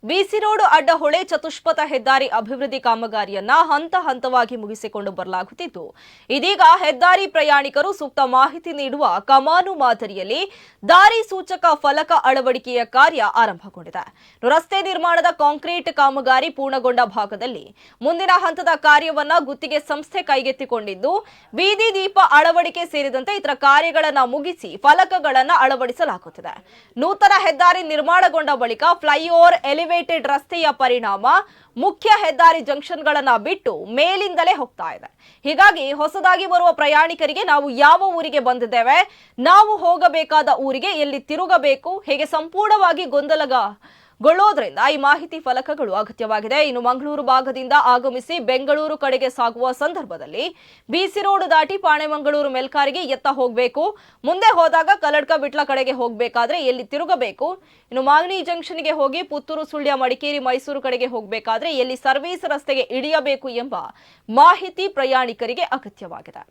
ಬಿಸಿ road Addahole ಚತುಷ್ಪಥ ಹೆದ್ದಾರಿ ಅಭಿವೃದ್ಧಿ ಕಾಮಗಾರಿಯನ್ನ ಹಂತ ಹಂತವಾಗಿ ಮುಗಿಸಿಕೊಂಡು ಬರಲಾಗುತ್ತಿದ್ದು ಇದೀಗ ಹೆದ್ದಾರಿ ಪ್ರಯಾಣಿಕರು ಸೂಕ್ತ ಮಾಹಿತಿ ನೀಡುವ ಕಮಾನು ಮಾದರಿಯಲ್ಲಿ ದಾರಿ ಸೂಚಕ ಫಲಕ ಅಳವಡಿಕೆಯ ಕಾರ್ಯ ಆರಂಭಗೊಂಡಿದೆ. ರಸ್ತೆ ನಿರ್ಮಾಣದ ಕಾಂಕ್ರೀಟ್ ಕಾಮಗಾರಿ ಪೂರ್ಣಗೊಂಡ ಭಾಗದಲ್ಲಿ ಮುಂದಿನ ಹಂತದ ಕಾರ್ಯವನ್ನ ಗುತ್ತಿಗೆ ಸಂಸ್ಥೆ ಕೈಗೆತ್ತಿಕೊಂಡಿದ್ದು ಬೀದಿ ದೀಪ ಅಳವಡಿಕೆ ಸೇರಿದಂತೆ ಇತರ ಕಾರ್ಯಗಳನ್ನು ಮುಗಿಸಿ ಫಲಕಗಳನ್ನು ಅಳವಡಿಸಲಾಗುತ್ತಿದೆ. ನೂತನ ಹೆದ್ದಾರಿ ನಿರ್ಮಾಣಗೊಂಡ ಬಳಿಕ ಫ್ಲೈಓವರ್ ಎಲಿವೇಟೆಡ್ ರಸ್ತೆಯ ಪರಿಣಾಮ ಮುಖ್ಯ ಹೆದ್ದಾರಿ ಜಂಕ್ಷನ್ಗಳನ್ನು ಬಿಟ್ಟು ಮೇಲಿಂದಲೇ ಹೋಗ್ತಾ ಇದೆ. ಹೀಗಾಗಿ ಹೊಸದಾಗಿ ಬರುವ ಪ್ರಯಾಣಿಕರಿಗೆ ನಾವು ಯಾವ ಊರಿಗೆ ಬಂದಿದ್ದೇವೆ, ನಾವು ಹೋಗಬೇಕಾದ ಊರಿಗೆ ಎಲ್ಲಿ ತಿರುಗಬೇಕು, ಹೇಗೆ ಸಂಪೂರ್ಣವಾಗಿ ಗೊಂದಲಗೊಳ್ಳೋದ್ರಿಂದ ಈ ಮಾಹಿತಿ ಫಲಕಗಳು ಅಗತ್ಯವಾಗಿದೆ. ಇನ್ನು ಮಂಗಳೂರು ಭಾಗದಿಂದ ಆಗಮಿಸಿ ಬೆಂಗಳೂರು ಕಡೆಗೆ ಸಾಗುವ ಸಂದರ್ಭದಲ್ಲಿ ಬಿಸಿ ರೋಡ್ ದಾಟಿ ಪಾಣೆಮಂಗಳೂರು ಮೆಲ್ಕಾರಿಗೆ ಎತ್ತ ಹೋಗಬೇಕು, ಮುಂದೆ ಹೋದಾಗ ಕಲ್ಲಡ್ಕ ಬಿಟ್ಲ ಕಡೆಗೆ ಹೋಗಬೇಕಾದ್ರೆ ಎಲ್ಲಿ ತಿರುಗಬೇಕು, ಇನ್ನು ಮಾಗಡಿ ಜಂಕ್ಷನ್ಗೆ ಹೋಗಿ ಪುತ್ತೂರು ಸುಳ್ಯ ಮಡಿಕೇರಿ ಮೈಸೂರು ಕಡೆಗೆ ಹೋಗಬೇಕಾದ್ರೆ ಎಲ್ಲಿ ಸರ್ವಿಸ್ ರಸ್ತೆಗೆ ಇಳಿಯಬೇಕು ಎಂಬ ಮಾಹಿತಿ ಪ್ರಯಾಣಿಕರಿಗೆ ಅಗತ್ಯವಾಗಿದೆ.